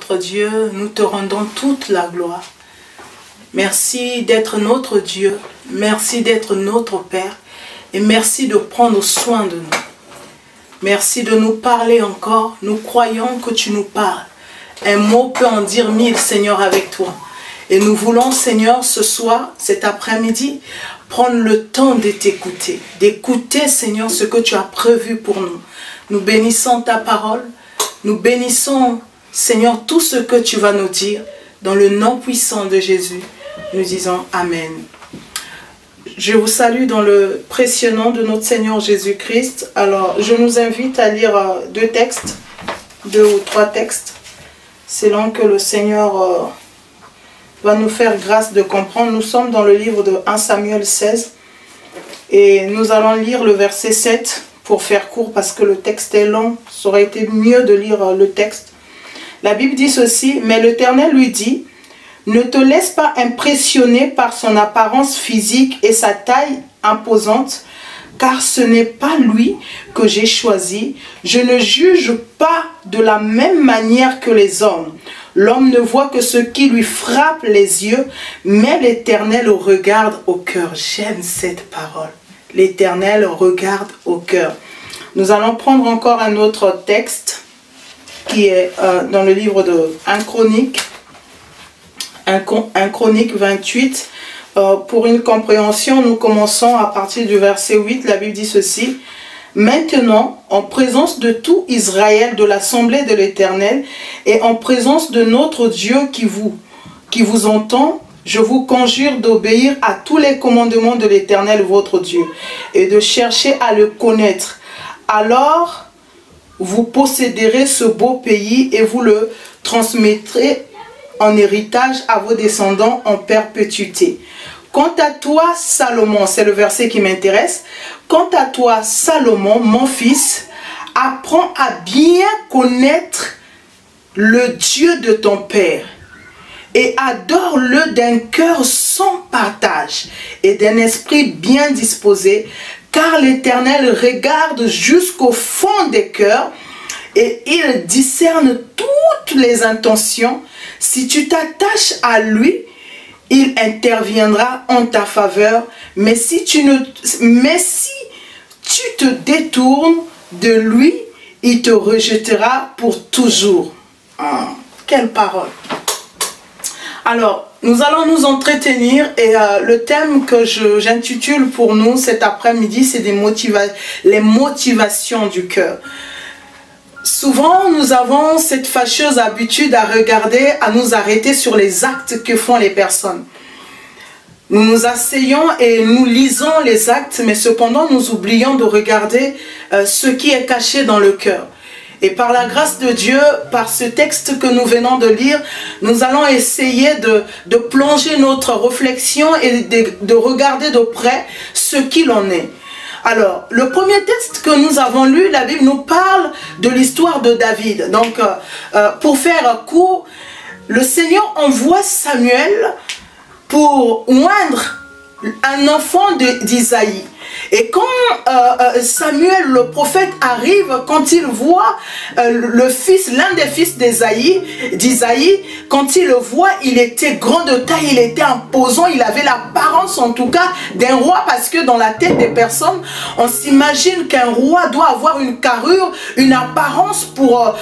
notre Dieu, nous te rendons toute la gloire. Merci d'être notre Dieu, merci d'être notre Père et merci de prendre soin de nous. Merci de nous parler encore, nous croyons que tu nous parles. Un mot peut en dire 1000, Seigneur, avec toi. Et nous voulons, Seigneur, ce soir, cet après-midi, prendre le temps de t'écouter. D'écouter, Seigneur, ce que tu as prévu pour nous. Nous bénissons ta parole. Nous bénissons, Seigneur, tout ce que tu vas nous dire. Dans le nom puissant de Jésus, nous disons Amen. Je vous salue dans le précieux nom de notre Seigneur Jésus-Christ. Alors, je nous invite à lire deux ou trois textes, selon que le Seigneur va nous faire grâce de comprendre. Nous sommes dans le livre de 1 Samuel 16 et nous allons lire le verset 7 pour faire court parce que le texte est long. Ça aurait été mieux de lire le texte. La Bible dit ceci: mais l'Éternel lui dit, ne te laisse pas impressionner par son apparence physique et sa taille imposante, car ce n'est pas lui que j'ai choisi. Je ne juge pas de la même manière que les hommes. L'homme ne voit que ce qui lui frappe les yeux, mais l'Éternel regarde au cœur. J'aime cette parole. L'Éternel regarde au cœur. Nous allons prendre encore un autre texte qui est dans le livre de 1 Chronique. 1 Chronique 28. Pour une compréhension, nous commençons à partir du verset 8. La Bible dit ceci: maintenant, en présence de tout Israël, de l'assemblée de l'Éternel, et en présence de notre Dieu qui vous entend, je vous conjure d'obéir à tous les commandements de l'Éternel votre Dieu, et de chercher à le connaître. Alors, vous posséderez ce beau pays et vous le transmettrez en héritage à vos descendants en perpétuité. Quant à toi, Salomon, c'est le verset qui m'intéresse. Quant à toi, Salomon, mon fils, apprends à bien connaître le Dieu de ton père et adore-le d'un cœur sans partage et d'un esprit bien disposé, car l'Éternel regarde jusqu'au fond des cœurs et il discerne toutes les intentions. Si tu t'attaches à lui, il interviendra en ta faveur, mais si tu te détournes de lui, il te rejettera pour toujours. Ah, quelle parole! Alors, nous allons nous entretenir et le thème que j'intitule pour nous cet après-midi, c'est les motivations du cœur. Souvent, nous avons cette fâcheuse habitude à regarder, à nous arrêter sur les actes que font les personnes. Nous nous asseyons et nous lisons les actes, mais cependant, nous oublions de regarder ce qui est caché dans le cœur. Et par la grâce de Dieu, par ce texte que nous venons de lire, nous allons essayer de plonger notre réflexion et de regarder de près ce qu'il en est. Alors, le premier texte que nous avons lu, la Bible nous parle de l'histoire de David. Donc, pour faire court, le Seigneur envoie Samuel pour oindre un enfant d'Isaïe. Et quand Samuel, le prophète, arrive, quand il voit l'un des fils d'Isaïe, quand il le voit, il était grand de taille, il était imposant, il avait l'apparence en tout cas d'un roi, parce que dans la tête des personnes, on s'imagine qu'un roi doit avoir une carrure, une apparence pour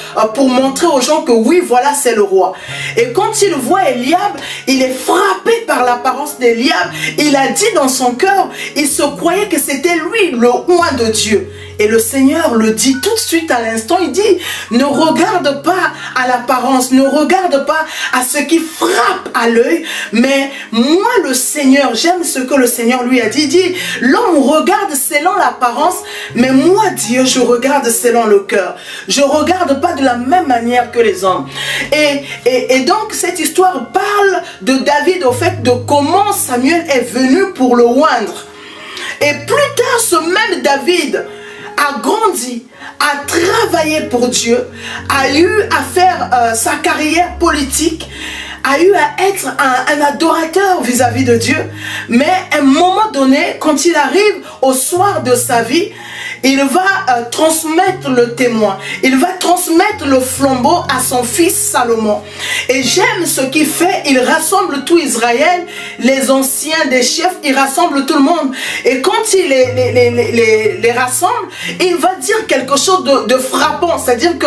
montrer aux gens que oui, voilà, c'est le roi. Et quand il voit Eliab, il est frappé par l'apparence d'Eliab. Il a dit dans son cœur, il se croyait que c'était lui le roi de Dieu. Et le Seigneur le dit tout de suite à l'instant, il dit, ne regarde pas à l'apparence, ne regarde pas à ce qui frappe à l'œil, mais moi le Seigneur, j'aime ce que le Seigneur lui a dit, il dit, l'homme regarde selon l'apparence, mais moi Dieu, je regarde selon le cœur. Je ne regarde pas de la même manière que les hommes. Et donc cette histoire parle de David, au fait de comment Samuel est venu pour le oindre. Et plus tard, ce même David a grandi, a travaillé pour Dieu, a eu à faire sa carrière politique, a eu à être un adorateur vis-à-vis de Dieu. Mais à un moment donné, quand il arrive au soir de sa vie, il va transmettre le témoin, il va transmettre le flambeau à son fils Salomon. Et j'aime ce qu'il fait, il rassemble tout Israël, les anciens des chefs, il rassemble tout le monde. Et quand il les rassemble, il va dire quelque chose de frappant, c'est-à-dire que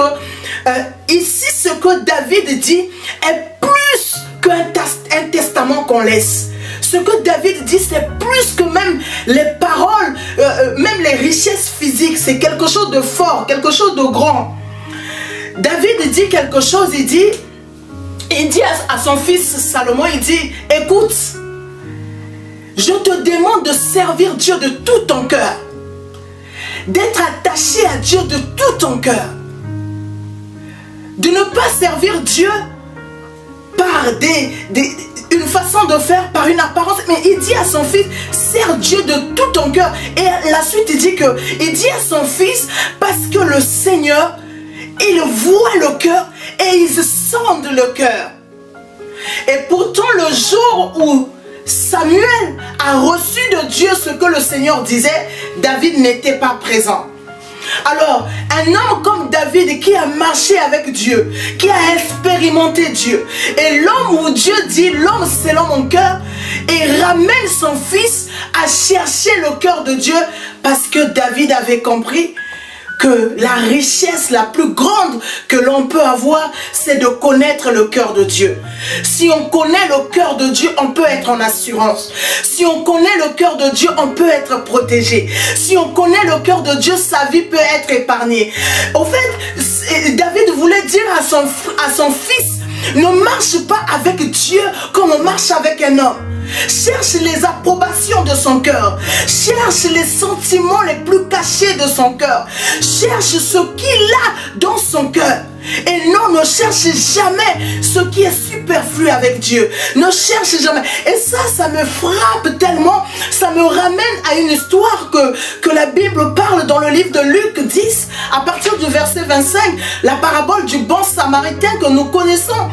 ici ce que David dit est plus qu'un testament qu'on laisse. Ce que David dit, c'est plus que même les paroles, même les richesses physiques. C'est quelque chose de fort, quelque chose de grand. David dit quelque chose, il dit à son fils Salomon, il dit, écoute, je te demande de servir Dieu de tout ton cœur, d'être attaché à Dieu de tout ton cœur, de ne pas servir Dieu par une façon de faire, par une apparence, mais il dit à son fils, sers Dieu de tout ton cœur. Et la suite, il dit à son fils, parce que le Seigneur, il voit le cœur et il sonde le cœur. Et pourtant, le jour où Samuel a reçu de Dieu ce que le Seigneur disait, David n'était pas présent. Alors, un homme comme David qui a marché avec Dieu, qui a expérimenté Dieu, et l'homme où Dieu dit, l'homme selon mon cœur, et ramène son fils à chercher le cœur de Dieu, parce que David avait compris que la richesse la plus grande que l'on peut avoir, c'est de connaître le cœur de Dieu. Si on connaît le cœur de Dieu, on peut être en assurance. Si on connaît le cœur de Dieu, on peut être protégé. Si on connaît le cœur de Dieu, sa vie peut être épargnée. Au fait, David voulait dire à son fils, ne marche pas avec Dieu comme on marche avec un homme. Cherche les approbations de son cœur. Cherche les sentiments les plus cachés de son cœur. Cherche ce qu'il a dans son cœur. Et non, ne cherche jamais ce qui est superflu avec Dieu. Ne cherche jamais. Et ça me frappe tellement. Ça me ramène à une histoire que la Bible parle dans le livre de Luc 10, à partir du verset 25, la parabole du bon samaritain que nous connaissons.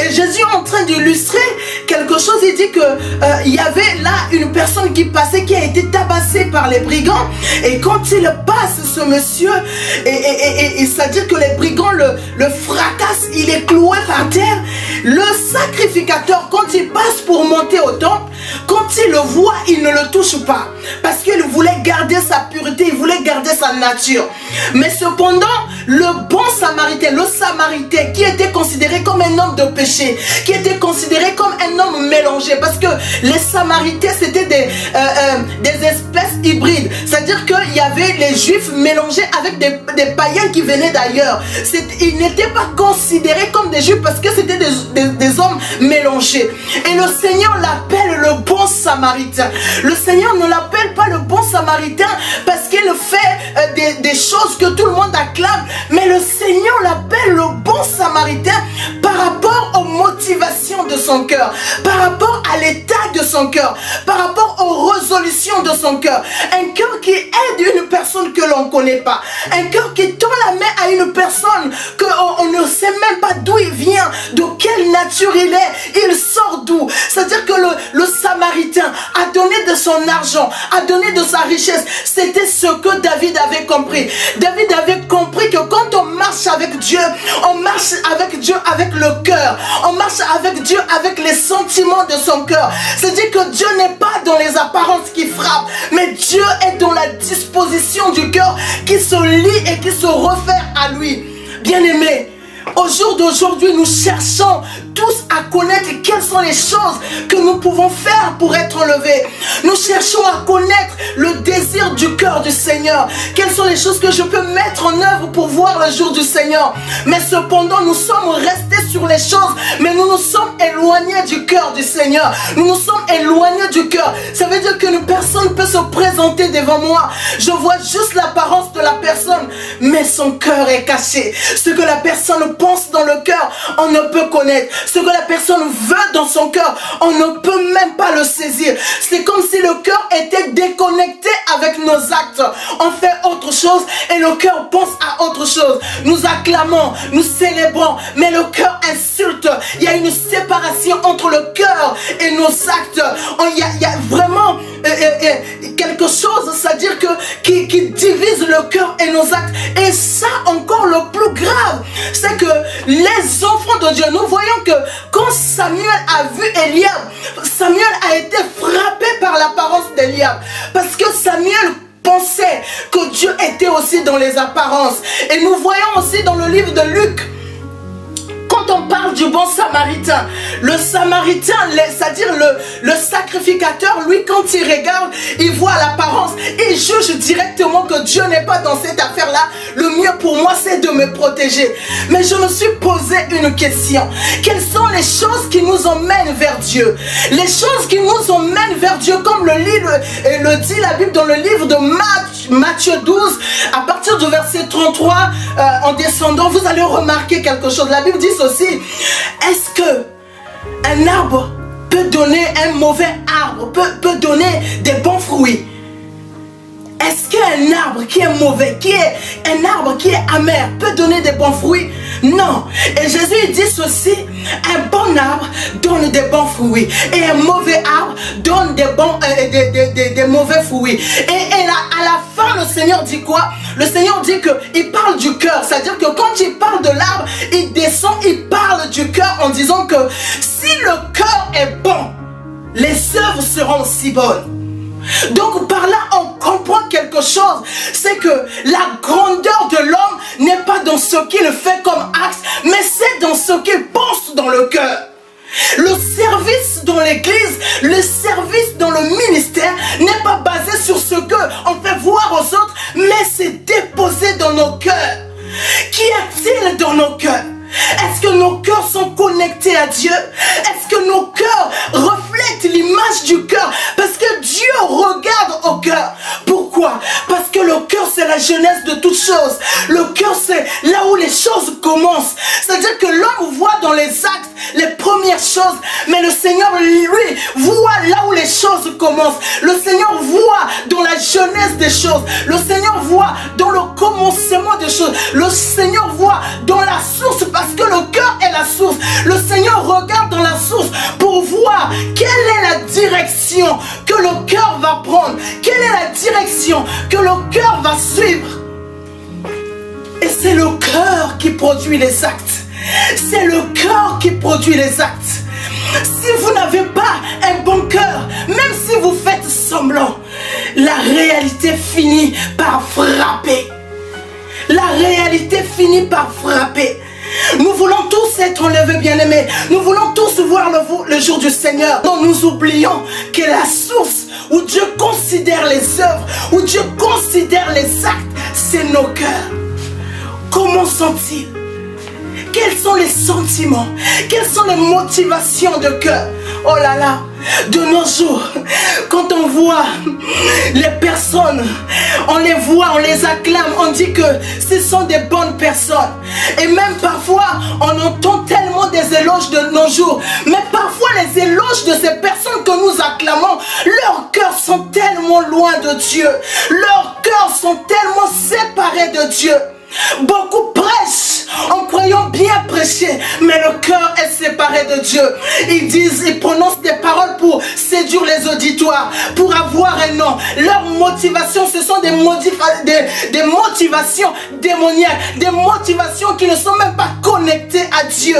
Et Jésus est en train d'illustrer quelque chose. Il dit que il y avait là une personne qui passait, qui a été tabassée par les brigands. Et quand il passe, ce monsieur, et c'est-à-dire que les brigands le fracasse, il est cloué par terre. Le sacrificateur, quand il passe pour monter au temple, quand il le voit, il ne le touche pas. Parce qu'il voulait garder sa pureté, il voulait garder sa nature. Mais cependant, le bon samaritain, le samaritain qui était considéré comme un homme de péché, qui était considéré comme un homme mélangé, parce que les samaritains, c'était des espèces hybrides. C'est-à-dire qu'il y avait les juifs mélangés avec des païens qui venaient d'ailleurs. Ils n'étaient pas considérés comme des juifs parce que c'était des hommes mélangés. Et le Seigneur l'appelle le bon samaritain. Le Seigneur ne l'appelle pas le bon samaritain parce qu'il fait des choses que tout le monde acclame, mais le Seigneur l'appelle le bon samaritain par rapport aux motivations de son cœur, par rapport à l'état de son cœur, par rapport aux résolutions de son cœur. Un cœur qui aide une personne que l'on ne connaît pas, un cœur qui tend la main à une personne qu'on ne sait même pas d'où il vient, de quelle nature il est, il sort d'où. C'est-à-dire que le samaritain a donné de son argent, a donné de sa richesse. C'était ce que David avait compris. David avait compris que quand on marche avec Dieu, on marche avec Dieu avec le cœur. On marche avec Dieu avec les sentiments de son cœur. C'est-à-dire que Dieu n'est pas dans les apparences qui frappent, mais Dieu est dans la disposition du cœur qui se lie et qui se réfère à lui. Bien-aimés, au jour d'aujourd'hui, nous cherchons tous à connaître quelles sont les choses que nous pouvons faire pour être enlevés. Nous cherchons à connaître le désir du cœur du Seigneur. Quelles sont les choses que je peux mettre en œuvre pour voir le jour du Seigneur. Mais cependant, nous sommes restés sur les choses, mais nous nous sommes éloignés du cœur du Seigneur. Nous nous sommes éloignés du cœur. Ça veut dire qu'une personne peut se présenter devant moi. Je vois juste l'apparence de la personne, mais son cœur est caché. Ce que la personne pense dans le cœur, on ne peut connaître. Ce que la personne veut dans son cœur, on ne peut même pas le saisir. C'est comme si le cœur était déconnecté avec nos actes. On fait autre chose et le cœur pense à autre chose. Nous acclamons, nous célébrons, mais le cœur insulte. Il y a une séparation entre le cœur et nos actes. Il y a vraiment quelque chose, c'est-à-dire qui divise le cœur et nos actes. Et ça, encore le plus grave, c'est que les enfants de Dieu, nous voyons que quand Samuel a vu Eliab, Samuel a été frappé par l'apparence d'Eliab. Parce que Samuel pensait que Dieu était aussi dans les apparences. Et nous voyons aussi dans le livre de Luc, quand on parle du bon samaritain, le samaritain, c'est-à-dire le sacrificateur, lui, quand il regarde, il voit l'apparence, il juge directement que Dieu n'est pas dans cette affaire-là. Le mieux pour moi, c'est de me protéger. Mais je me suis posé une question. Quelles sont les choses qui nous emmènent vers Dieu? Les choses qui nous emmènent vers Dieu, comme le dit la Bible dans le livre de Matthieu 12, à partir du verset 33, en descendant, vous allez remarquer quelque chose. La Bible dit aussi, est-ce que un arbre peut donner, un mauvais arbre peut donner des bons fruits? Est-ce qu'un arbre qui est mauvais, un arbre qui est amer, peut donner des bons fruits? Non. Et Jésus il dit ceci, un bon arbre donne des bons fruits et un mauvais arbre donne des mauvais fruits. Et là, à la fin, le Seigneur dit quoi? Le Seigneur dit qu'il parle du cœur, c'est-à-dire que quand il parle de l'arbre, il descend, il parle du cœur en disant que si le cœur est bon, les œuvres seront aussi bonnes. Donc par là on comprend quelque chose, c'est que la grandeur de l'homme n'est pas dans ce qu'il fait comme axe, mais c'est dans ce qu'il pense dans le cœur. Le service dans l'église, le service dans le ministère n'est pas basé sur ce qu'on fait voir aux autres, mais c'est déposé dans nos cœurs. Qu'y a-t-il dans nos cœurs? Est-ce que nos cœurs sont connectés à Dieu? Est-ce que nos cœurs reflètent l'image du cœur? Parce que Dieu regarde au cœur. Pourquoi? Parce que le cœur c'est la genèse de toutes choses. Le cœur c'est là où les choses commencent. C'est-à-dire que l'homme voit dans les actes les premières choses, mais le Seigneur lui voit là où les choses commencent. Le Seigneur voit dans la genèse des choses. Le Seigneur voit dans le commencement des choses. Le Seigneur voit dans la source, parce que le cœur est la source. Le Seigneur regarde dans la source pour voir quelle est la direction que le cœur va prendre, quelle est la direction que le cœur va suivre. Et c'est le cœur qui produit les actes. C'est le cœur qui produit les actes. Si vous n'avez pas un bon cœur, même si vous faites semblant, la réalité finit par frapper. La réalité finit par frapper. Nous voulons tous être enlevés, bien-aimés. Nous voulons tous voir le jour du Seigneur. Non, nous oublions que la source où Dieu considère les œuvres, où Dieu considère les actes, c'est nos cœurs. Comment sont-ils? Quels sont les sentiments? Quelles sont les motivations de cœur? Oh là là, de nos jours, quand on voit les personnes, on les voit, on les acclame, on dit que ce sont des bonnes personnes. Et même parfois, on entend tellement des éloges de nos jours. Mais parfois, les éloges de ces personnes que nous acclamons, leurs cœurs sont tellement loin de Dieu. Leurs cœurs sont tellement séparés de Dieu. Beaucoup prêchent en croyant bien prêcher, mais le cœur est séparé de Dieu. Ils prononcent des paroles pour séduire les auditoires, pour avoir un nom. Leurs motivations, ce sont des motivations démoniaques, des motivations qui ne sont même pas connectées à Dieu.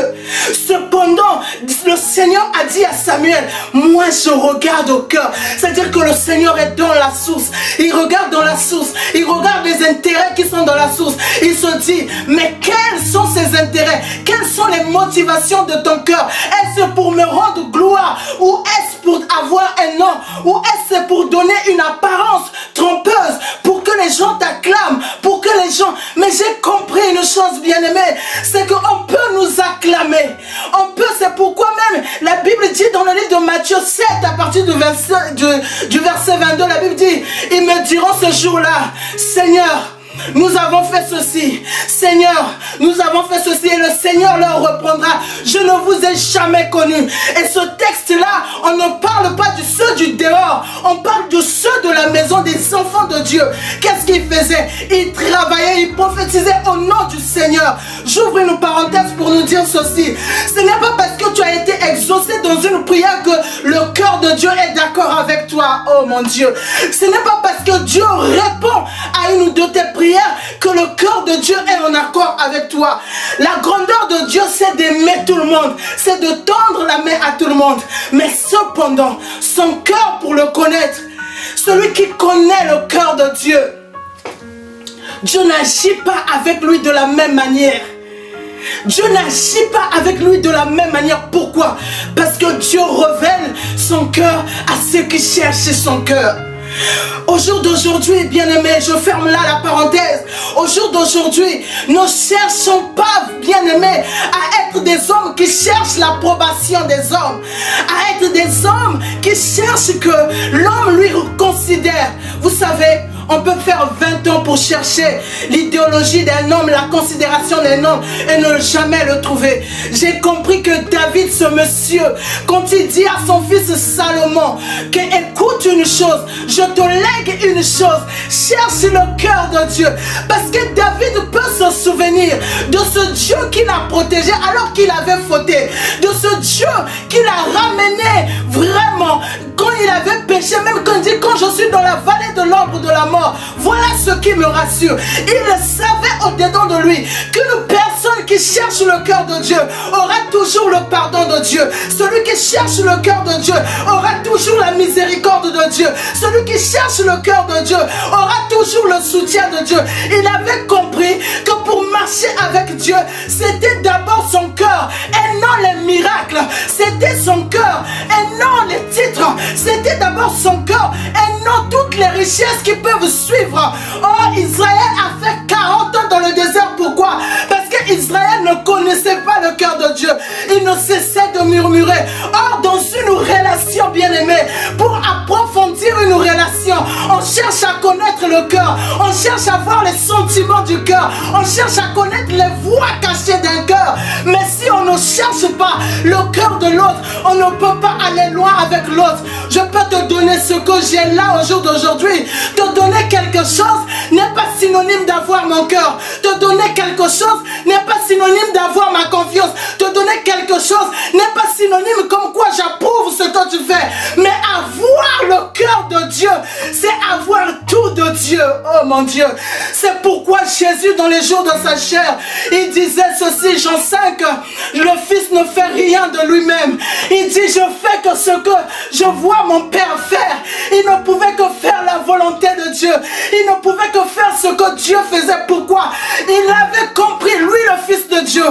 Cependant, le Seigneur a dit à Samuel, moi je regarde au cœur. C'est-à-dire que le Seigneur est dans la source. Il regarde dans la source. Il regarde les intérêts qui sont dans la source. Il se dit, mais quels sont ces intérêts? Quelles sont les motivations de ton cœur? Est-ce pour me rendre gloire? Ou est-ce pour avoir un nom? Ou est-ce pour donner une apparence trompeuse? Pour que les gens t'acclament? Pour que les gens... Mais j'ai compris une chose, bien-aimée, c'est qu'on peut nous acclamer. On peut, c'est pourquoi même la Bible dit dans le livre de Matthieu 7, à partir du verset 22, la Bible dit, ils me diront ce jour-là, Seigneur, nous avons fait ceci. Seigneur, nous avons fait ceci. Et le Seigneur leur reprendra. Je ne vous ai jamais connu. Et ce texte-là, on ne parle pas de ceux du dehors. On parle de ceux de la maison des enfants de Dieu. Qu'est-ce qu'ils faisaient? Ils travaillaient, ils prophétisaient au nom du Seigneur. J'ouvre une parenthèse pour nous dire ceci. Ce n'est pas parce que tu as été exaucé dans une prière que le cœur de Dieu est d'accord avec toi. toi, oh mon Dieu. Ce n'est pas parce que Dieu répond à une de tes prières que le cœur de Dieu est en accord avec toi. La grandeur de Dieu, c'est d'aimer tout le monde, c'est de tendre la main à tout le monde. Mais cependant, son cœur pour le connaître, celui qui connaît le cœur de Dieu, Dieu n'agit pas avec lui de la même manière. Dieu n'agit pas avec lui de la même manière. Pourquoi? Parce que Dieu révèle son cœur à ceux qui cherchent son cœur. Au jour d'aujourd'hui, bien-aimés, je ferme là la parenthèse. Au jour d'aujourd'hui, ne cherchons pas, bien-aimés, à être des hommes qui cherchent l'approbation des hommes, à être des hommes qui cherchent que l'homme lui considère. Vous savez, on peut faire 20 ans pour chercher l'idéologie d'un homme, la considération d'un homme et ne jamais le trouver. J'ai compris que David, ce monsieur, quand il dit à son fils Salomon que écoute une chose, je te lègue une chose, cherche le cœur de Dieu. Parce que David peut se souvenir de ce Dieu qui l'a protégé alors qu'il avait fauté, de ce Dieu qui l'a ramené vraiment quand il avait péché, même quand il dit quand je suis dans la vallée de l'ombre de la mort. Voilà ce qui me rassure. Il savait au-dedans de lui qu'une personne qui cherche le cœur de Dieu aura toujours le pardon de Dieu. Celui qui cherche le cœur de Dieu aura toujours la miséricorde de Dieu. Celui qui cherche le cœur de Dieu aura toujours le soutien de Dieu. Il avait compris que pour marcher avec Dieu, c'était d'abord son cœur et non les miracles. C'était son cœur et non les titres. C'était d'abord son cœur et non toutes les richesses qui peuvent suivre. Oh, Israël a fait 40 ans dans le désert. Pourquoi? Parce qu'Israël ne connaissait pas le cœur de Dieu. Il ne cessait de murmurer. Or, dans une relation, bien-aimée, pour approfondir une relation, on cherche à connaître le cœur. On cherche à voir les sentiments du cœur. On cherche à connaître les voies cachées d'un cœur. Mais si on ne cherche pas le cœur de l'autre, on ne peut pas aller loin avec l'autre. Je peux te donner ce que j'ai là au jour d'aujourd'hui. Te donner quelque chose n'est pas synonyme d'avoir mon cœur. Te donner quelque chose n'est pas synonyme d'avoir ma confiance. Te donner quelque chose n'est pas synonyme comme quoi j'approuve ce que tu fais. Mais avoir le cœur de Dieu, c'est avoir tout de Dieu. Oh mon Dieu. C'est pourquoi Jésus, dans les jours de sa chair, il disait ceci, Jean 5, le Fils ne fait rien de lui-même. Il dit, je fais que ce que je vois mon Père faire. Il ne pouvait que faire la volonté de Dieu. Il ne pouvait que faire ce que Dieu faisait. Pourquoi? Il avait compris, lui le Fils de Dieu,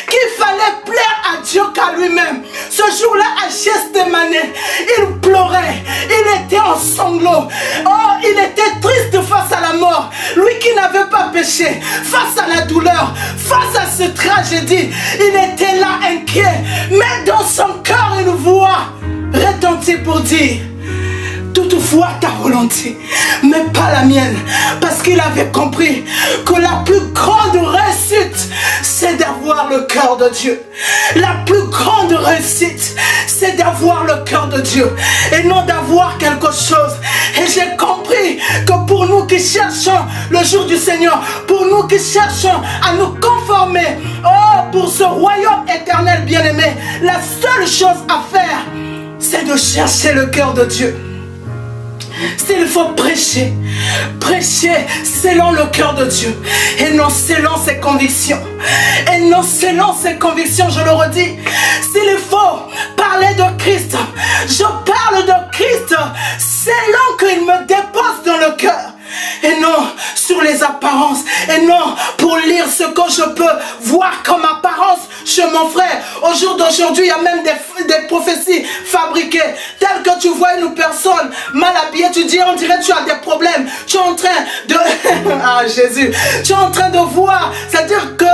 qu'il fallait plaire à Dieu qu'à lui-même. Ce jour-là, à Gethsémane, il pleurait. Il était en sanglots. Oh, il était triste face à la mort. Lui qui n'avait pas péché, face à la douleur, face à cette tragédie, il était là inquiet. Mais dans son cœur, une voix retentit pour dire, toutefois ta volonté, mais pas la mienne. Parce qu'il avait compris que la plus grande réussite, c'est d'avoir le cœur de Dieu. La plus grande réussite, c'est d'avoir le cœur de Dieu et non d'avoir quelque chose. Et j'ai compris que pour nous qui cherchons le jour du Seigneur, pour nous qui cherchons à nous conformer, oh, pour ce royaume éternel bien-aimé, la seule chose à faire, c'est de chercher le cœur de Dieu. S'il faut prêcher, prêcher selon le cœur de Dieu et non selon ses convictions. Et non selon ses convictions, je le redis. S'il faut parler de Christ, je parle de Christ selon qu'il me dépose dans le cœur. Et non sur les apparences. Et non pour lire ce que je peux voir comme apparence chez mon frère. Au jour d'aujourd'hui, il y a même des prophéties fabriquées. Telles que tu vois une personne mal habillée, tu dis, on dirait que tu as des problèmes. Tu es en train de... ah Jésus. Tu es en train de voir. C'est-à-dire que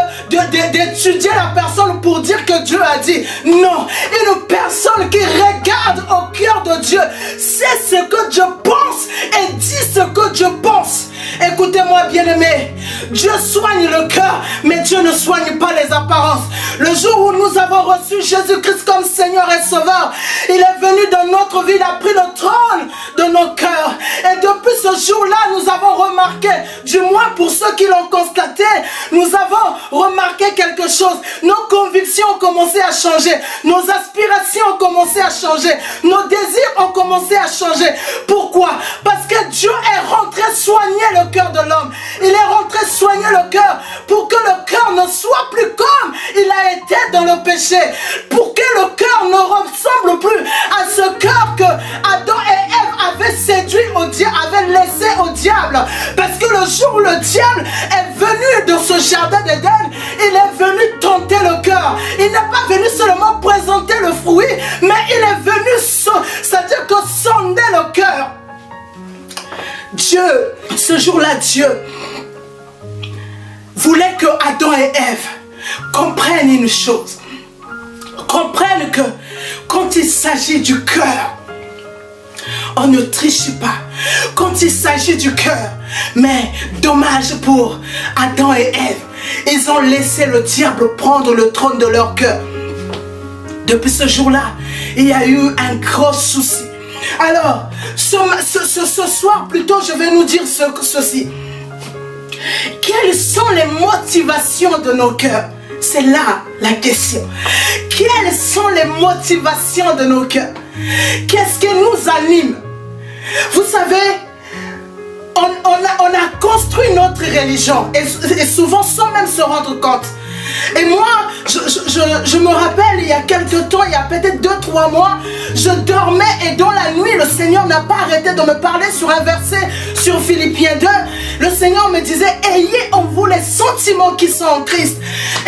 d'étudier la personne pour dire que Dieu a dit. Non. Une personne qui regarde au cœur de Dieu sait ce que Dieu pense et dit ce que Dieu pense. Écoutez-moi bien-aimés, Dieu soigne le cœur, mais Dieu ne soigne pas les apparences. Le jour où nous avons reçu Jésus-Christ comme Seigneur et Sauveur, il est venu dans notre vie, il a pris le trône de nos cœurs. Et depuis ce jour-là, nous avons remarqué, du moins pour ceux qui l'ont constaté, nous avons remarqué quelque chose. Nos convictions ambitions ont commencé à changer. Nos aspirations ont commencé à changer. Nos désirs ont commencé à changer. Pourquoi? Parce que Dieu est rentré soigner le cœur de l'homme. Il est rentré soigner le cœur pour que le cœur ne soit plus comme il a été dans le péché. Pour que le cœur ne ressemble plus à ce cœur que Adam et Ève avaient séduit au diable, avaient laissé au diable. Parce que le jour où le diable est venu dans ce jardin d'Éden, il est venu tenter le cœur. Il n'est pas venu seulement présenter le fruit, mais il est venu, c'est-à-dire que sonder le cœur. Dieu, ce jour-là, Dieu voulait que Adam et Ève comprennent une chose. Comprennent que quand il s'agit du cœur, on ne triche pas. Quand il s'agit du cœur, mais dommage pour Adam et Ève, ils ont laissé le diable prendre le trône de leur cœur. Depuis ce jour-là, il y a eu un gros souci. Alors, ce soir, plutôt, je vais nous dire ceci. Quelles sont les motivations de nos cœurs? C'est là la question. Quelles sont les motivations de nos cœurs? Qu'est-ce qui nous anime? Vous savez, on a construit notre religion et souvent sans même se rendre compte. Et moi, je me rappelle, il y a quelques temps, il y a peut-être 2-3 mois, je dormais et dans la nuit, le Seigneur n'a pas arrêté de me parler sur un verset sur Philippiens 2. Le Seigneur me disait, ayez en vous les sentiments qui sont en Christ.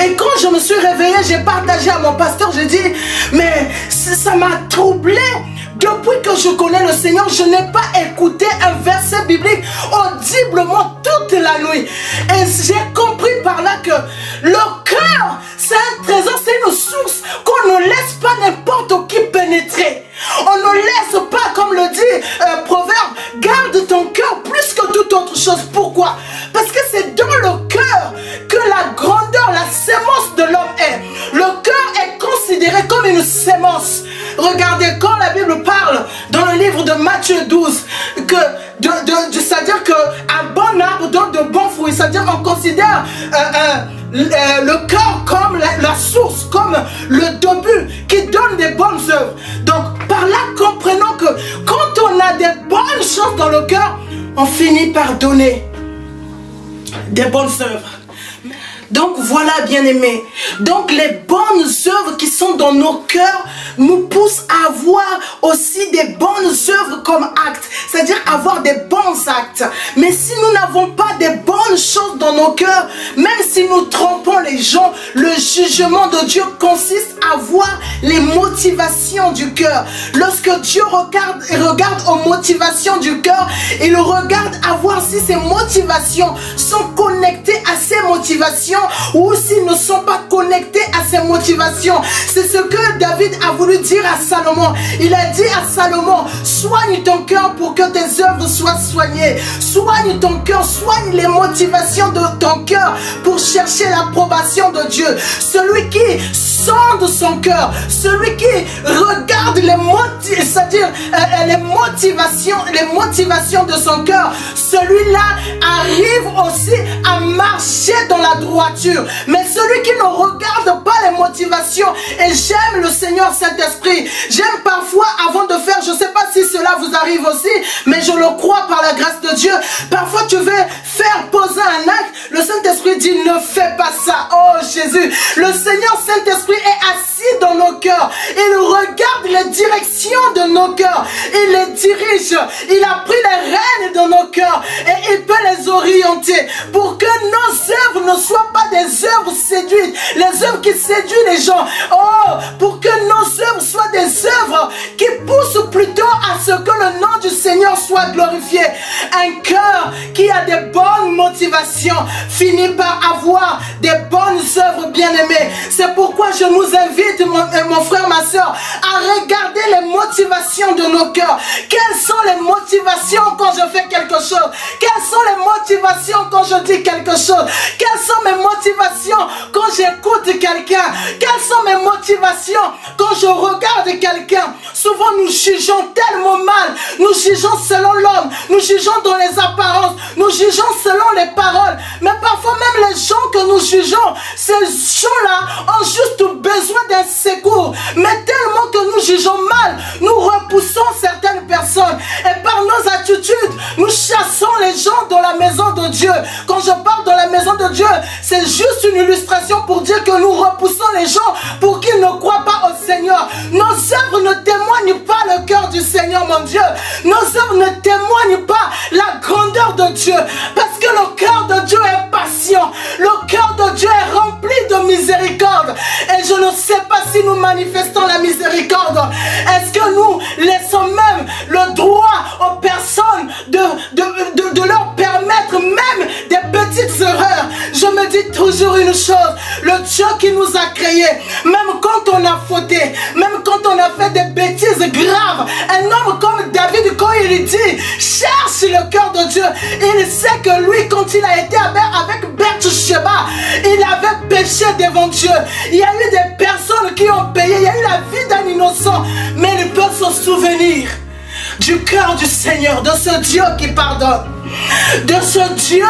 Et quand je me suis réveillée, j'ai partagé à mon pasteur, j'ai dit, mais ça m'a troublé. Depuis que je connais le Seigneur, je n'ai pas écouté un verset biblique audiblement toute la nuit. Et j'ai compris par là que le cœur, c'est un trésor, c'est une source qu'on ne laisse pas n'importe qui pénétrer. On ne laisse pas, comme le dit Proverbe, garde ton cœur plus que toute autre chose. Pourquoi? Parce que c'est dans le cœur que la grandeur, la sémence de l'homme est. Le cœur est considéré comme une sémence. Regardez, quand la Bible parle dans le livre de Matthieu 12, c'est-à-dire qu'un bon arbre donne de bons fruits, c'est-à-dire qu'on considère le cœur comme la source, comme le début qui donne des bonnes œuvres. Donc par là, comprenons que quand on a des bonnes choses dans le cœur, on finit par donner des bonnes œuvres. Donc voilà, bien-aimés. Donc les bonnes œuvres qui sont dans nos cœurs nous poussent à avoir aussi des bonnes œuvres comme actes. C'est-à-dire avoir des bons actes. Mais si nous n'avons pas des bonnes choses dans nos cœurs, même si nous trompons les gens, le jugement de Dieu consiste à voir les motivations du cœur. Lorsque Dieu regarde aux motivations du cœur, il regarde à voir si ces motivations sont connectées à ces motivations ou s'ils ne sont pas connectés à ces motivations. C'est ce que David a voulu dire à Salomon. Il a dit à Salomon, soigne ton cœur pour que tes œuvres soient soignées. Soigne ton cœur, soigne les motivations de ton cœur pour chercher l'approbation de Dieu. Celui qui sonde son cœur, celui qui regarde les motivations de son cœur, celui-là arrive aussi à marcher dans la droiture. Mais celui qui ne regarde pas les motivations, et j'aime le Seigneur Saint-Esprit, j'aime parfois avant de faire, je ne sais pas si cela vous arrive aussi, mais je le crois par la grâce de Dieu, parfois tu veux faire poser un acte, le Saint-Esprit dit ne fais pas ça. Oh Jésus, le Seigneur Saint-Esprit est assis dans nos cœurs, il regarde les directions de nos cœurs, il les dirige, il a pris les rênes de nos cœurs et il peut les orienter pour que nos œuvres ne soient pas des œuvres séduites, les œuvres qui séduisent les gens. Oh, pour que nos œuvres soient des œuvres qui poussent plutôt à ce que le nom du Seigneur soit glorifié. Un cœur qui a des bonnes motivations finit par avoir des bonnes œuvres, bien-aimées. C'est pourquoi je nous invite, mon frère, ma soeur, à regarder est les motivations de nos cœurs? Quelles sont les motivations quand je fais quelque chose? Quelles sont les motivations quand je dis quelque chose? Quelles sont mes motivations quand j'écoute quelqu'un? Quelles sont mes motivations quand je regarde quelqu'un? Souvent nous jugeons tellement mal, nous jugeons selon l'homme, nous jugeons dans les apparences, nous jugeons selon les paroles, mais parfois même les gens que nous jugeons, ces gens-là ont juste besoin d'un secours, mais tellement que nous jugeons mal, nous repoussons certaines personnes et par nos attitudes, nous chassons les gens dans la maison de Dieu. Quand je parle de la maison de Dieu, c'est juste une illustration pour dire que nous repoussons les gens pour qu'ils ne croient pas au Seigneur. Nos œuvres ne témoignent pas le cœur du Seigneur, mon Dieu. Nos œuvres ne témoignent pas la grandeur de Dieu, parce que le cœur de Dieu est patient, le cœur de Dieu est rempli de miséricorde, et je ne sais pas si nous manifestons la miséricorde. Est-ce que nous laissons même le droit aux personnes de leur permettre même des petites erreurs? Je me dis toujours une chose, le Dieu qui nous a créés, même quand on a fauté, même quand on a fait des bêtises graves, un homme comme David, quand il dit cherche le cœur de Dieu, il sait que lui, quand il a été avec Bathsheba, il avait péché devant Dieu. Il y a eu des personnes qui ont payé, il y a eu la vie d'un innocent, mais il peut se souvenir du cœur du Seigneur, de ce Dieu qui pardonne, de ce Dieu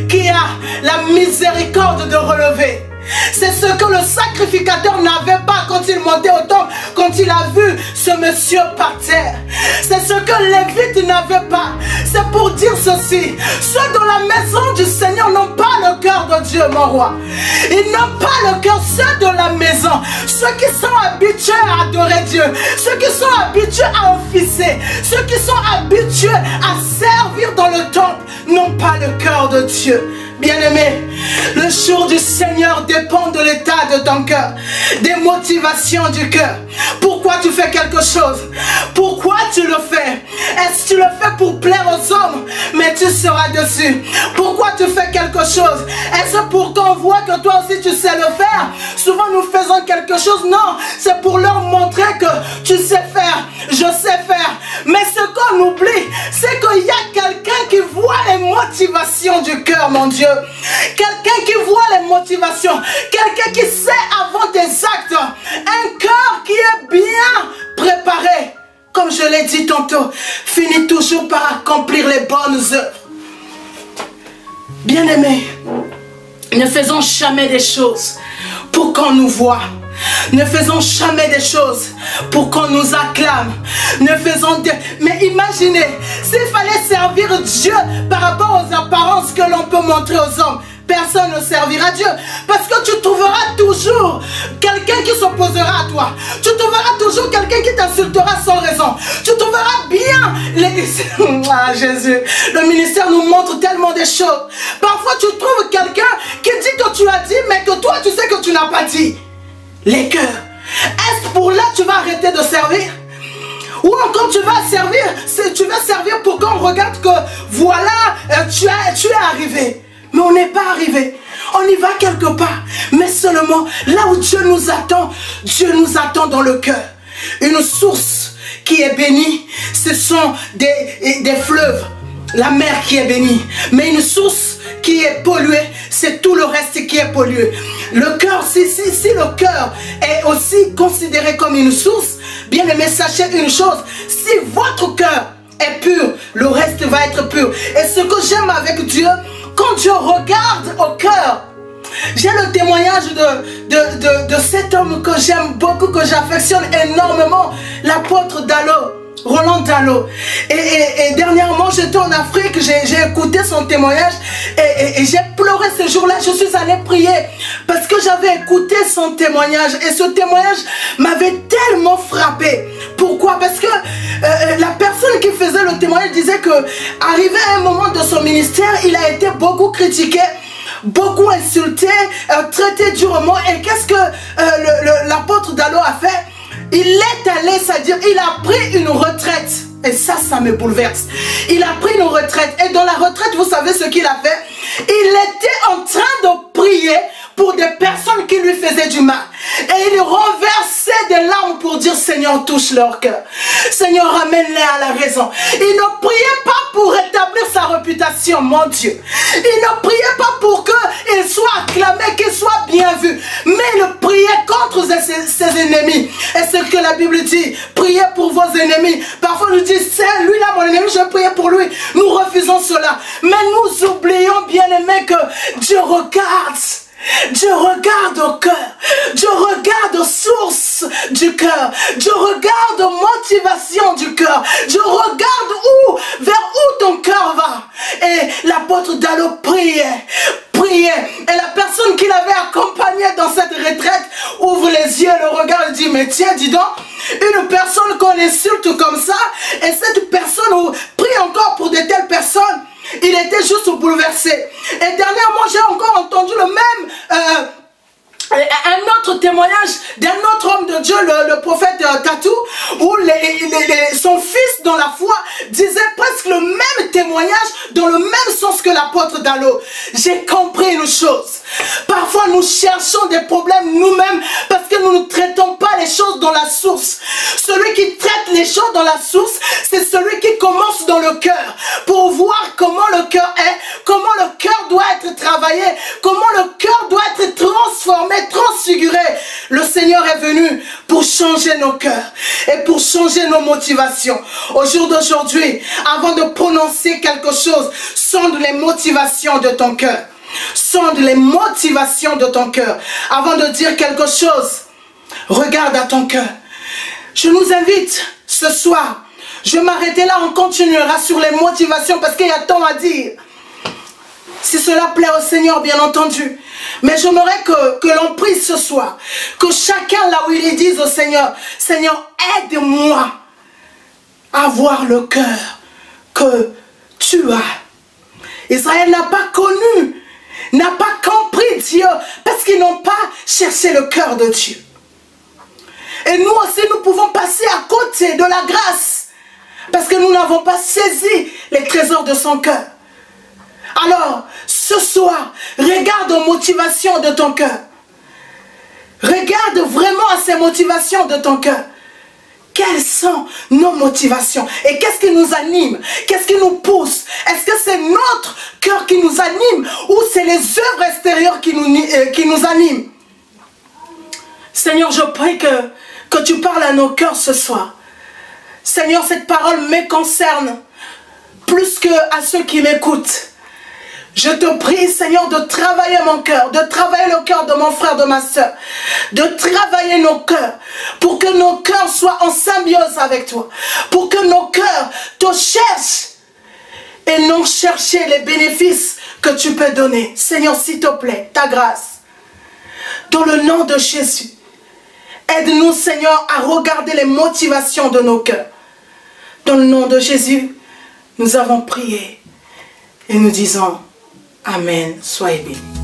qui a la miséricorde de relever. C'est ce que le sacrificateur n'avait pas quand il montait au temple, quand il a vu ce monsieur par terre. C'est ce que Lévite n'avait pas. C'est pour dire ceci, ceux dans la maison du Seigneur n'ont pas le cœur de Dieu, mon roi. Ils n'ont pas le cœur, ceux de la maison, ceux qui sont habitués à adorer Dieu, ceux qui sont habitués à officier, ceux qui sont habitués à servir dans le temple, n'ont pas le cœur de Dieu. Bien-aimé, le jour du Seigneur dépend de l'état de ton cœur, des motivations du cœur. Pourquoi tu fais quelque chose? Pourquoi tu le fais? Est-ce que tu le fais pour plaire aux hommes? Mais tu seras dessus. Pourquoi tu fais quelque chose? Est-ce pour qu'on voit que toi aussi tu sais le faire? Souvent nous faisons quelque chose. Non, c'est pour leur montrer que tu sais faire, je sais faire. Mais ce qu'on oublie, c'est qu'il y a quelqu'un qui voit les motivations du cœur, mon Dieu. Quelqu'un qui voit les motivations, quelqu'un qui sait avant tes actes, un cœur qui est bien préparé, comme je l'ai dit tantôt, finit toujours par accomplir les bonnes œuvres. Bien-aimés, ne faisons jamais des choses pour qu'on nous voie. Ne faisons jamais des choses pour qu'on nous acclame. Ne faisons des... Mais imaginez, s'il fallait servir Dieu par rapport aux apparences que l'on peut montrer aux hommes, personne ne servira Dieu. Parce que tu trouveras toujours quelqu'un qui s'opposera à toi. Tu trouveras toujours quelqu'un qui t'insultera sans raison. Tu trouveras bien les... Ah, Jésus, le ministère nous montre tellement de choses. Parfois tu trouves quelqu'un qui dit que tu as dit, mais que toi tu sais que tu n'as pas dit. Les cœurs. Est-ce pour là tu vas arrêter de servir? Ou encore tu vas servir pour qu'on regarde que voilà, tu es arrivé. Mais on n'est pas arrivé. On y va quelque part. Mais seulement là où Dieu nous attend dans le cœur. Une source qui est bénie, ce sont des fleuves. La mer qui est bénie. Mais une source qui est polluée, c'est tout le reste qui est pollué. Le cœur, si le cœur est aussi considéré comme une source, bien aimé, sachez une chose, si votre cœur est pur, le reste va être pur. Et ce que j'aime avec Dieu, quand Dieu regarde au cœur, j'ai le témoignage de cet homme que j'aime beaucoup, que j'affectionne énormément, l'apôtre Dallo. Roland Dallo. Et dernièrement, j'étais en Afrique, j'ai écouté son témoignage et j'ai pleuré ce jour-là. Je suis allée prier parce que j'avais écouté son témoignage et ce témoignage m'avait tellement frappé. Pourquoi? Parce que la personne qui faisait le témoignage disait que, arrivé à un moment de son ministère, il a été beaucoup critiqué, beaucoup insulté, traité durement. Et qu'est-ce que l'apôtre Dallo a fait? Il est allé, c'est-à-dire il a pris une retraite. Et ça me bouleverse. Il a pris une retraite. Et dans la retraite, vous savez ce qu'il a fait? Il était en train de prier pour des personnes qui lui faisaient du mal. Et il renversait des larmes pour dire, Seigneur, touche leur cœur. Seigneur, ramène-les à la raison. Il ne priait pas pour rétablir sa réputation, mon Dieu. Il ne priait pas pour qu'il soit acclamé, qu'il soit bien vu. Mais il priait contre ses ennemis. Et ce que la Bible dit, priez pour vos ennemis. Parfois nous dit, c'est lui là mon ennemi, je vais prier pour lui. Nous refusons cela. Mais nous oublions, bien aimé, que Dieu regarde. Dieu regarde au cœur. Dieu regarde aux sources du cœur. Dieu regarde aux motivations du cœur. Dieu regarde vers où ton cœur va. Et l'apôtre Dallo priait. Et la personne qui l'avait accompagné dans cette retraite ouvre les yeux, le regarde et dit, mais tiens, dis donc, une personne qu'on insulte comme ça, et cette personne prie encore pour de telles personnes. Il était juste bouleversé. Et dernièrement, j'ai encore entendu le même... un autre témoignage d'un autre homme de Dieu, le prophète Tatou, où son fils dans la foi disait presque le même témoignage dans le même sens que l'apôtre Dallo. J'ai compris une chose. Parfois nous cherchons des problèmes nous-mêmes parce que nous ne traitons pas les choses dans la source. Celui qui traite les choses dans la source, c'est celui qui commence dans le cœur pour voir comment le cœur est, comment le cœur doit être travaillé, comment le cœur doit être transformé, transfiguré. Le Seigneur est venu pour changer nos cœurs et pour changer nos motivations. Au jour d'aujourd'hui, avant de prononcer quelque chose, sonde les motivations de ton cœur. Sonde les motivations de ton cœur. Avant de dire quelque chose, regarde à ton cœur. Je nous invite ce soir, je vais m'arrêter là, on continuera sur les motivations parce qu'il y a tant à dire. Si cela plaît au Seigneur, bien entendu. Mais j'aimerais que l'on prie ce soir. Que chacun, là où il dise au Seigneur, Seigneur, aide-moi à avoir le cœur que tu as. Israël n'a pas connu, n'a pas compris Dieu, parce qu'ils n'ont pas cherché le cœur de Dieu. Et nous aussi, nous pouvons passer à côté de la grâce, parce que nous n'avons pas saisi les trésors de son cœur. Alors, ce soir, regarde aux motivations de ton cœur. Regarde vraiment à ces motivations de ton cœur. Quelles sont nos motivations? Et qu'est-ce qui nous anime? Qu'est-ce qui nous pousse? Est-ce que c'est notre cœur qui nous anime ou c'est les œuvres extérieures qui nous animent? Seigneur, je prie que tu parles à nos cœurs ce soir. Seigneur, cette parole me concerne plus qu'à ceux qui m'écoutent. Je te prie, Seigneur, de travailler mon cœur, de travailler le cœur de mon frère, de ma soeur, de travailler nos cœurs, pour que nos cœurs soient en symbiose avec toi, pour que nos cœurs te cherchent et non chercher les bénéfices que tu peux donner. Seigneur, s'il te plaît, ta grâce, dans le nom de Jésus, aide-nous, Seigneur, à regarder les motivations de nos cœurs. Dans le nom de Jésus, nous avons prié et nous disons Amen. Soyez bénis.